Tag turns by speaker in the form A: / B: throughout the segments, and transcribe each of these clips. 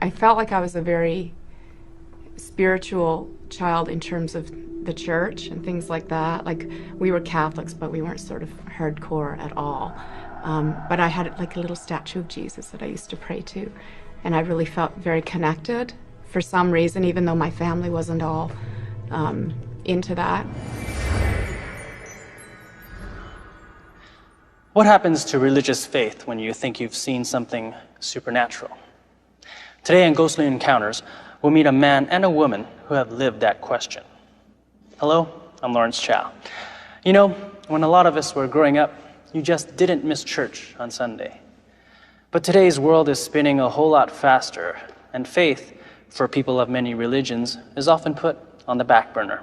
A: I felt like I was a very spiritual child in terms of the church and things like that. Like, we were Catholics, but we weren't sort of hardcore at all. But I had like a little statue of Jesus that I used to pray to, and I really felt very connected for some reason, even though my family wasn't all into that.
B: What happens to religious faith when you think you've seen something supernatural? Today in Ghostly Encounters, we'll meet a man and a woman who have lived that question. Hello, I'm Lawrence Chow. You know, when a lot of us were growing up, you just didn't miss church on Sunday. But today's world is spinning a whole lot faster, and faith, for people of many religions, is often put on the back burner.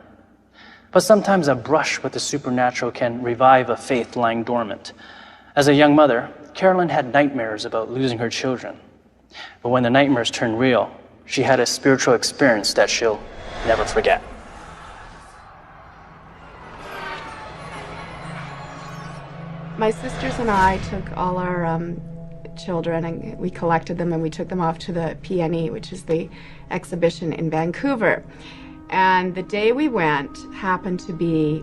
B: But sometimes a brush with the supernatural can revive a faith lying dormant. As a young mother, Carolyn had nightmares about losing her children. But when the nightmares turned real, she had a spiritual experience that she'll never forget.
A: My sisters and I took all our children and we collected them and we took them off to the PNE, which is the exhibition in Vancouver. And the day we went happened to be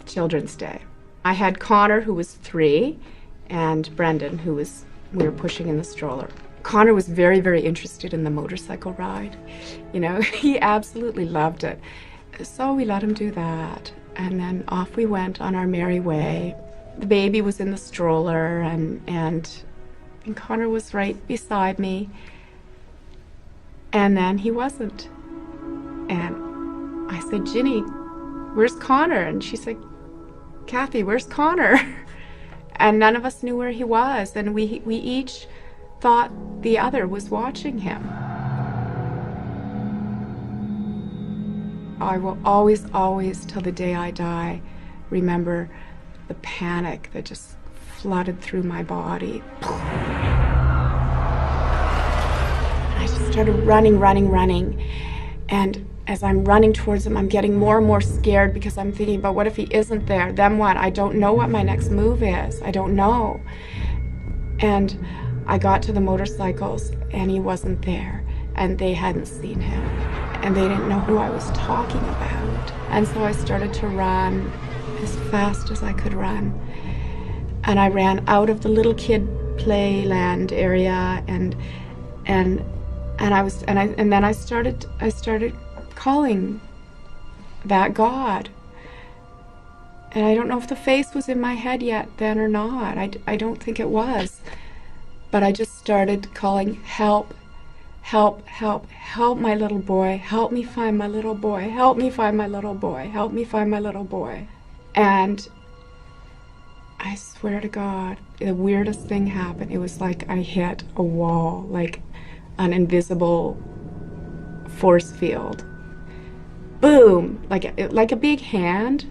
A: Children's Day. I had Connor, who was 3, and Brendan, we were pushing in the stroller. Connor was very, very interested in the motorcycle ride. You know, he absolutely loved it. So we let him do that. And then off we went on our merry way. The baby was in the stroller and Connor was right beside me. And then he wasn't. And I said, Ginny, where's Connor? And she said, Kathy, where's Connor? And none of us knew where he was. And we each thought the other was watching him. I will always, always, till the day I die, remember the panic that just flooded through my body. I just started running. And as I'm running towards him, I'm getting more and more scared because I'm thinking, but what if he isn't there? Then what? I don't know what my next move is. I don't know. And I got to the motorcycles and he wasn't there and they hadn't seen him and they didn't know who I was talking about. And so I started to run as fast as I could run. And I ran out of the little kid playland area and then I started calling that God. And I don't know if the face was in my head yet then or not. I don't think it was. But I just started calling, help, help, help, help my little boy, help me find my little boy, help me find my little boy, help me find my little boy. And I swear to God, the weirdest thing happened. It was like I hit a wall, like an invisible force field. Boom! Like a big hand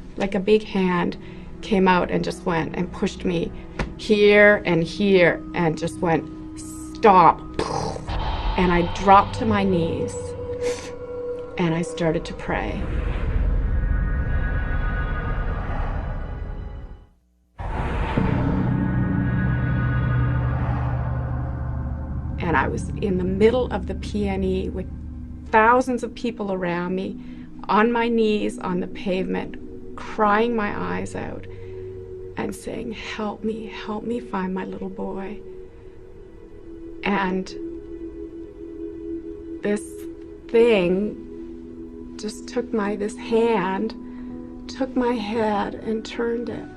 A: came out and just went and pushed me here and just went, stop. And I dropped to my knees and I started to pray. And I was in the middle of the PNE with thousands of people around me, on my knees on the pavement, crying my eyes out and saying, help me find my little boy. And this thing just took this hand, took my head and turned it.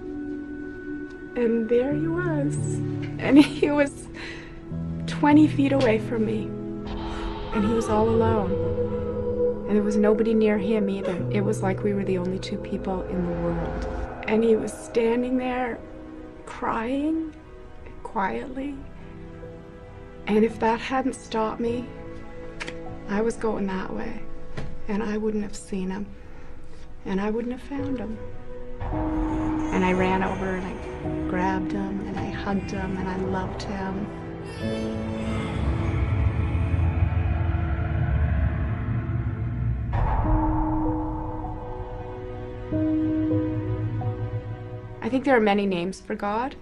A: And there he was. And he was 20 feet away from me. And he was all alone. And there was nobody near him either. It was like we were the only 2 people in the world. And he was standing there crying quietly. And if that hadn't stopped me, I was going that way. And I wouldn't have seen him. And I wouldn't have found him. And I ran over and I grabbed him and I hugged him and I loved him. I think there are many names for God,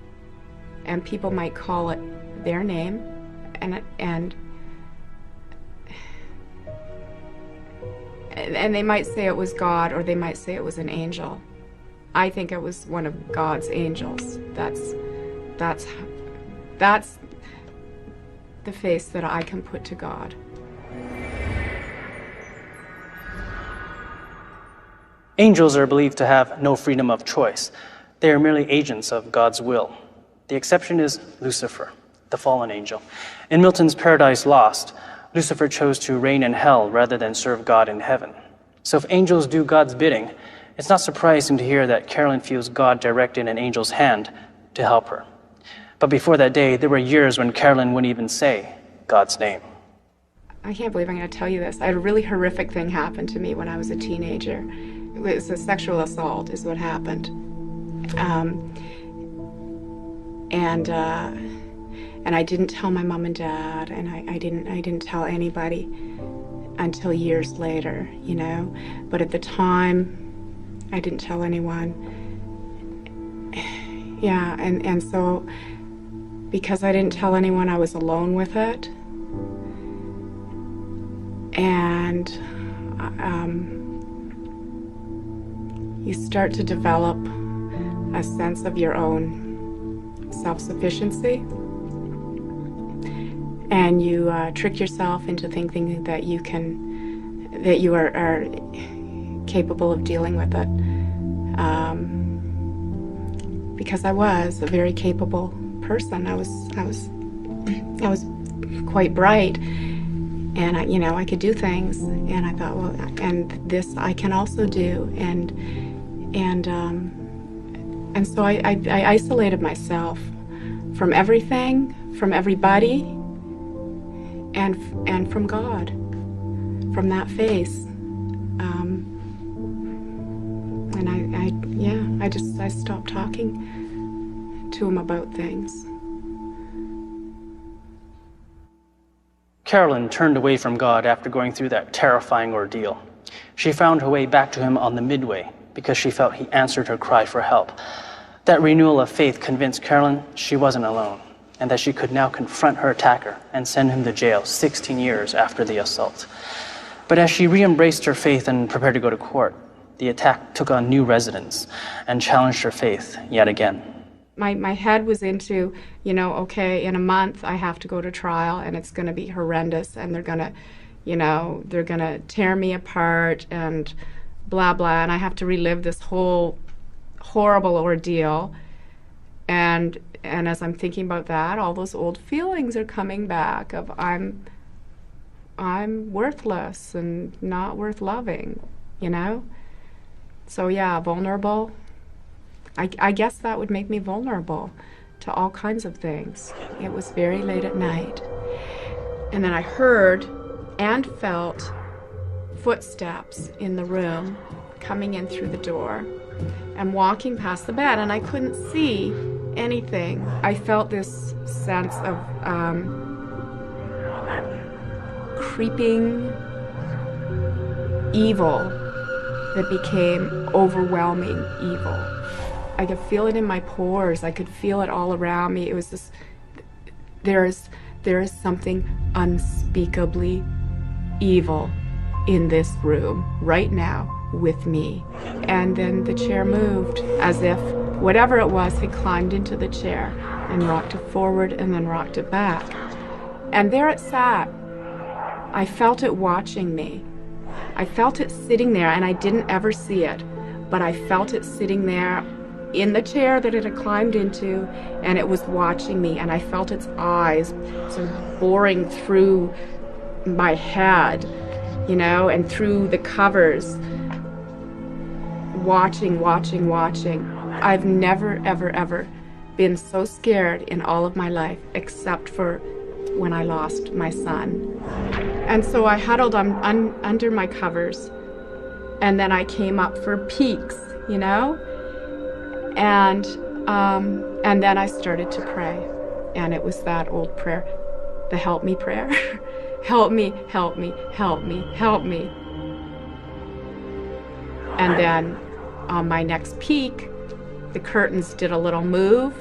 A: and people might call it their name, and And they might say it was God, or they might say it was an angel. I think it was one of God's angels. That's the face that I can put to God.
B: Angels are believed to have no freedom of choice. They are merely agents of God's will. The exception is Lucifer, the fallen angel. In Milton's Paradise Lost, Lucifer chose to reign in hell rather than serve God in heaven. So if angels do God's bidding, it's not surprising to hear that Carolyn feels God directed an angel's hand to help her. But before that day, there were years when Carolyn wouldn't even say God's name.
A: I can't believe I'm going to tell you this. I had a really horrific thing happen to me when I was a teenager. It was a sexual assault is what happened. And I didn't tell my mom and dad, and I didn't tell anybody until years later, you know. But at the time, I didn't tell anyone. Yeah, and so because I didn't tell anyone, I was alone with it. And you start to develop a sense of your own self-sufficiency, and you trick yourself into thinking that you are capable of dealing with it. Because I was a very capable person. I was quite bright, and I could do things, and I thought, well, and this I can also do, and so I isolated myself from everything, from everybody, and from God, from that face. And I stopped talking to him about things.
B: Carolyn turned away from God after going through that terrifying ordeal. She found her way back to him on the midway because she felt he answered her cry for help. That renewal of faith convinced Carolyn she wasn't alone, and that she could now confront her attacker and send him to jail 16 years after the assault. But as she re-embraced her faith and prepared to go to court, the attack took on new resonance and challenged her faith yet again.
A: My head was into, okay, in a month I have to go to trial, and it's going to be horrendous, and they're going to tear me apart and blah, blah, and I have to relive this whole horrible ordeal. And as I'm thinking about that, all those old feelings are coming back of I'm worthless and not worth loving, So yeah, vulnerable. I guess that would make me vulnerable to all kinds of things. It was very late at night. And then I heard and felt footsteps in the room coming in through the door and walking past the bed, and I couldn't see anything. I felt this sense of creeping evil that became overwhelming evil. I could feel it in my pores. I could feel it all around me. It was just, there is something unspeakably evil in this room right now with me. And then the chair moved as if whatever it was had climbed into the chair and rocked it forward and then rocked it back. And there it sat. I felt it watching me. I felt it sitting there, and I didn't ever see it, but I felt it sitting there in the chair that it had climbed into, and it was watching me, and I felt its eyes sort of boring through my head, and through the covers, watching. I've never, ever been so scared in all of my life, except for when I lost my son. And so I huddled under my covers, and then I came up for peeks, and then I started to pray, and it was that old prayer, the help me prayer. Help me, help me, help me, help me. And then on my next peek, the curtains did a little move,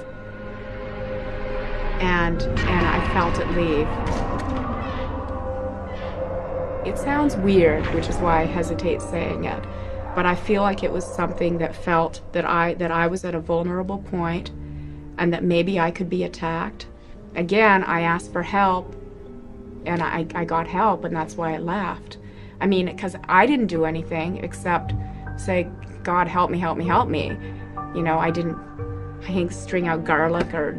A: and I felt it leave. It sounds weird, which is why I hesitate saying it, but I feel like it was something that felt that I was at a vulnerable point and that maybe I could be attacked. Again, I asked for help, and I got help, and that's why I left. I mean, because I didn't do anything except say, God, help me, help me, help me. You know, I didn't string out garlic or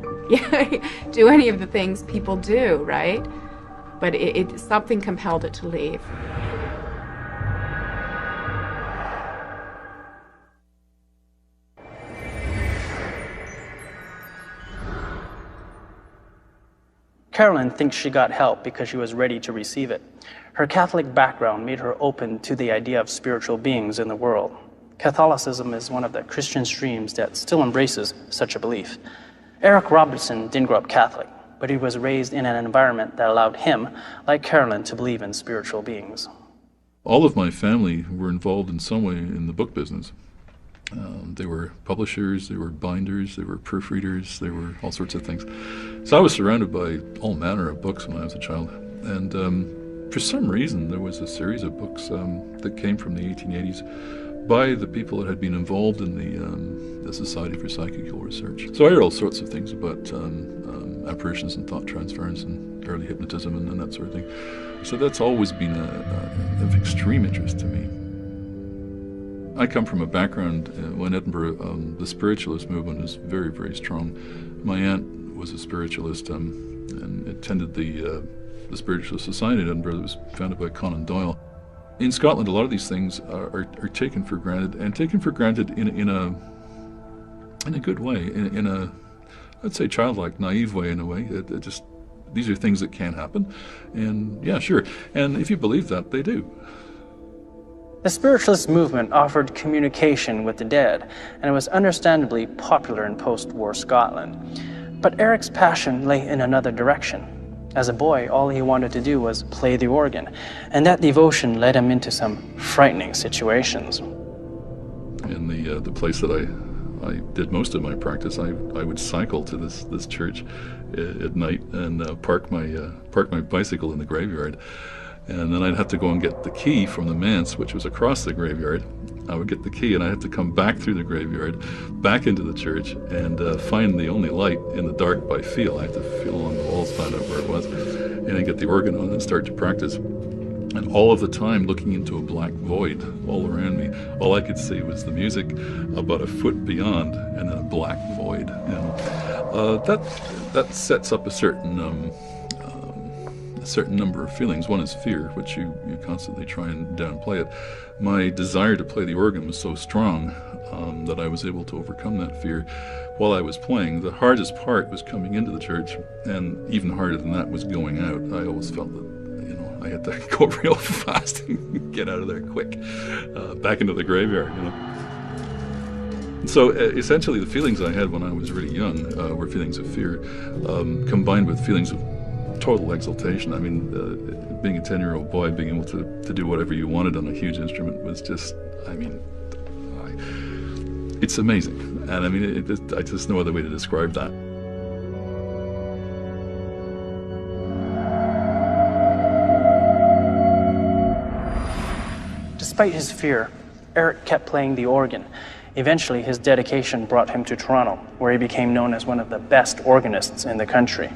A: do any of the things people do, right? But something compelled it to leave.
B: Carolyn thinks she got help because she was ready to receive it. Her Catholic background made her open to the idea of spiritual beings in the world. Catholicism is one of the Christian streams that still embraces such a belief. Eric Robertson didn't grow up Catholic, but he was raised in an environment that allowed him, like Carolyn, to believe in spiritual beings.
C: All of my family were involved in some way in the book business. They were publishers, they were binders, they were proofreaders, they were all sorts of things. So I was surrounded by all manner of books when I was a child. And for some reason, there was a series of books that came from the 1880s by the people that had been involved in the Society for Psychical Research. So I heard all sorts of things about apparitions and thought transference and early hypnotism and that sort of thing. So that's always been of extreme interest to me. I come from a background in Edinburgh, the spiritualist movement is very, very strong. My aunt was a spiritualist and attended the Spiritualist Society in Edinburgh that was founded by Conan Doyle. In Scotland, a lot of these things are taken for granted, and taken for granted in a good way, in a, I'd say, childlike, naive way in a way. It just, these are things that can happen, and yeah, sure. And if you believe that, they do.
B: The spiritualist movement offered communication with the dead, and it was understandably popular in post-war Scotland. But Eric's passion lay in another direction. As a boy, all he wanted to do was play the organ, and that devotion led him into some frightening situations.
C: In the place that I did most of my practice, I would cycle to this church at night and park my bicycle in the graveyard. And then I'd have to go and get the key from the manse, which was across the graveyard. I would get the key and I had to come back through the graveyard, back into the church, and find the only light in the dark by feel. I had to feel along the walls, find out where it was, and then get the organ on and start to practice. And all of the time looking into a black void all around me. All I could see was the music about a foot beyond, and then a black void. And that sets up a certain number of feelings. One is fear, which you constantly try and downplay it. My desire to play the organ was so strong that I was able to overcome that fear while I was playing. The hardest part was coming into the church, and even harder than that was going out. I always felt that I had to go real fast and get out of there quick, back into the graveyard. So essentially the feelings I had when I was really young were feelings of fear, combined with feelings of total exaltation. I mean, being a 10-year-old boy, being able to do whatever you wanted on a huge instrument was just, it's amazing. And I mean, I just no other way to describe that.
B: Despite his fear, Eric kept playing the organ. Eventually, his dedication brought him to Toronto, where he became known as one of the best organists in the country.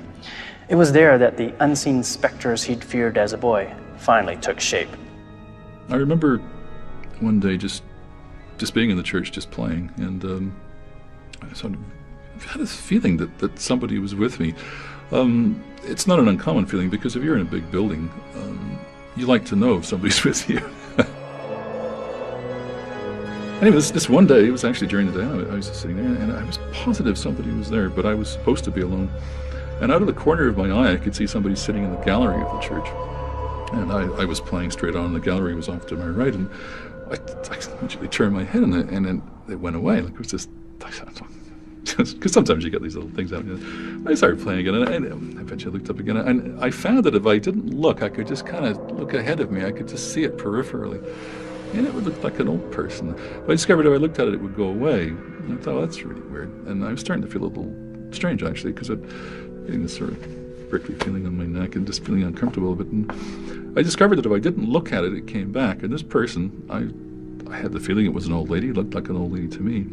B: It was there that the unseen specters he'd feared as a boy finally took shape.
C: I remember one day just being in the church, just playing, and I sort of had this feeling that somebody was with me. It's not an uncommon feeling, because if you're in a big building, you like to know if somebody's with you. Anyway, this one day, it was actually during the day, I was just sitting there, and I was positive somebody was there, but I was supposed to be alone. And out of the corner of my eye, I could see somebody sitting in the gallery of the church. And I was playing straight on, and the gallery was off to my right, and I immediately turned my head, and then it went away. Like, it was just, because sometimes you get these little things happening. I started playing again, and eventually I looked up again, and I found that if I didn't look, I could just kind of look ahead of me. I could just see it peripherally. And it would look like an old person. But I discovered if I looked at it, it would go away. And I thought, well, that's really weird. And I was starting to feel a little strange, actually, because I'm getting this sort of prickly feeling on my neck and just feeling uncomfortable a bit. And I discovered that if I didn't look at it, it came back. And this person, I had the feeling it was an old lady, looked like an old lady to me,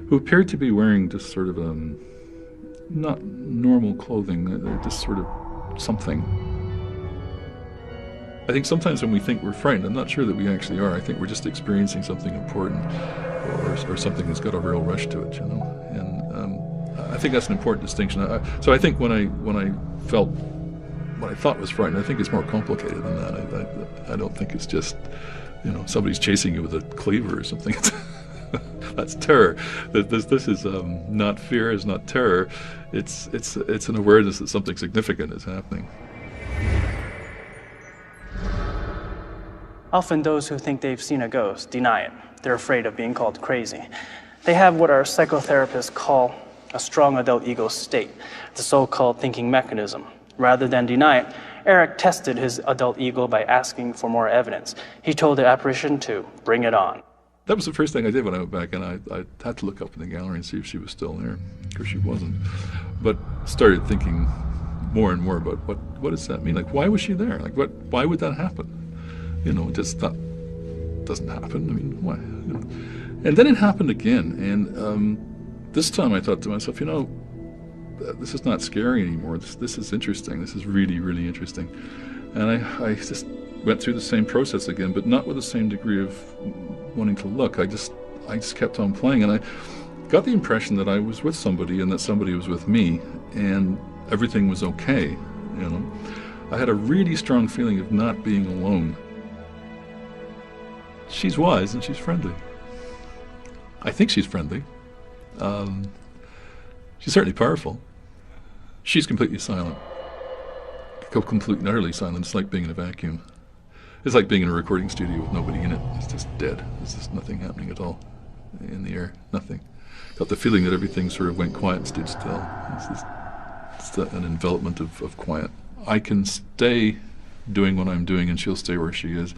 C: who appeared to be wearing just sort of not normal clothing, just sort of something. I think sometimes when we think we're frightened, I'm not sure that we actually are. I think we're just experiencing something important or something that's got a real rush to it, you know. And I think that's an important distinction. So I think when I felt what I thought was frightened, I think it's more complicated than that. I don't think it's just, you know, somebody's chasing you with a cleaver or something. That's terror. This is not fear, it's not terror. It's an awareness that something significant is happening.
B: Often those who think they've seen a ghost deny it. They're afraid of being called crazy. They have what our psychotherapists call a strong adult ego state, the so-called thinking mechanism. Rather than deny it, Eric tested his adult ego by asking for more evidence. He told the apparition to bring it on.
C: That was the first thing I did when I went back, and I had to look up in the gallery and see if she was still there, because she wasn't. But started thinking more and more about what does that mean? Like, why was she there? Like, why would that happen? You know, just that doesn't happen. I mean, why? You know? And then it happened again, and this time I thought to myself, you know, this is not scary anymore. This is interesting. This is really, really interesting. And I just went through the same process again, but not with the same degree of wanting to look. I just kept on playing, and I got the impression that I was with somebody and that somebody was with me, and everything was okay. You know, I had a really strong feeling of not being alone. She's wise and she's friendly. I think she's friendly. She's certainly powerful. She's completely silent. Completely and utterly silent. It's like being in a vacuum. It's like being in a recording studio with nobody in it. It's just dead. There's just nothing happening at all in the air. Nothing. Got the feeling that everything sort of went quiet and stood still. It's an envelopment of quiet. I can stay doing what I'm doing and she'll stay where she is.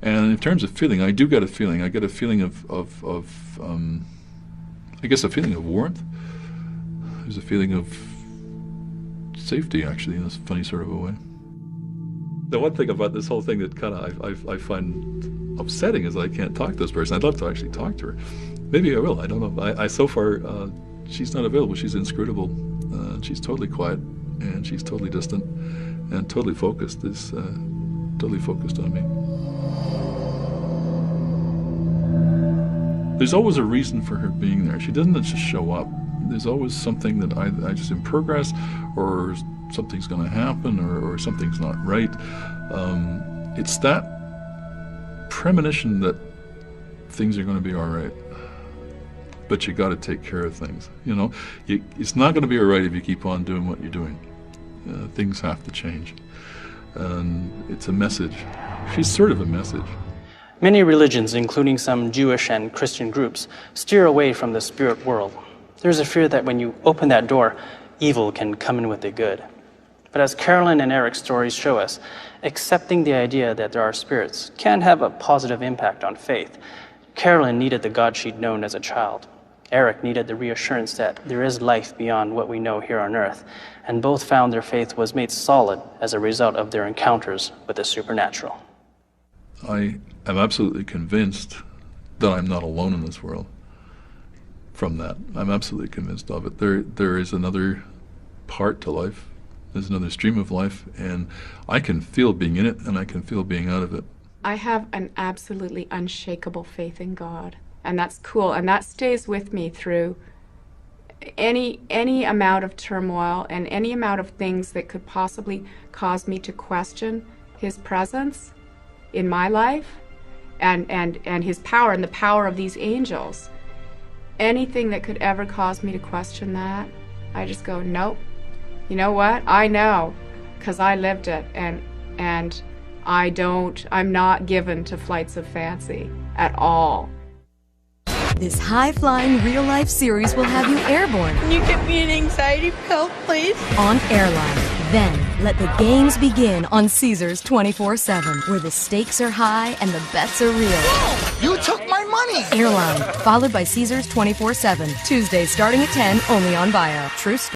C: And in terms of feeling, I do get a feeling. I get a feeling of I guess a feeling of warmth. There's a feeling of safety, actually, in a funny sort of a way. The one thing about this whole thing that kind of I find upsetting is I can't talk to this person. I'd love to actually talk to her. Maybe I will. I don't know. I so far, she's not available. She's inscrutable. She's totally quiet, and she's totally distant, and totally focused. Totally focused on me. There's always a reason for her being there. She doesn't just show up. There's always something that I just in progress, or something's going to happen, or something's not right. It's that premonition that things are going to be all right. But you got to take care of things. You know, it's not going to be all right if you keep on doing what you're doing. Things have to change, and it's a message. She's sort of a message.
B: Many religions, including some Jewish and Christian groups, steer away from the spirit world. There's a fear that when you open that door, evil can come in with the good. But as Carolyn and Eric's stories show us, accepting the idea that there are spirits can have a positive impact on faith. Carolyn needed the God she'd known as a child. Eric needed the reassurance that there is life beyond what we know here on earth, and both found their faith was made solid as a result of their encounters with the supernatural.
C: I am absolutely convinced that I'm not alone in this world. From that, I'm absolutely convinced of it. There is another part to life. There's another stream of life, and I can feel being in it, and I can feel being out of it.
A: I have an absolutely unshakable faith in God, and that's cool, and that stays with me through any amount of turmoil and any amount of things that could possibly cause me to question His presence in my life, and His power and the power of these angels. Anything that could ever cause me to question that, I just go, nope. You know what? I know, because I lived it, and I'm not given to flights of fancy at all.
D: This high-flying real-life series will have you airborne.
E: Can you get me an anxiety pill, please?
D: On Airline. Then, let the games begin on Caesars 24/7, where the stakes are high and the bets are real.
F: Whoa! You took my money!
D: Airline, followed by Caesars 24/7. Tuesdays starting at 10, only on Vio. True story.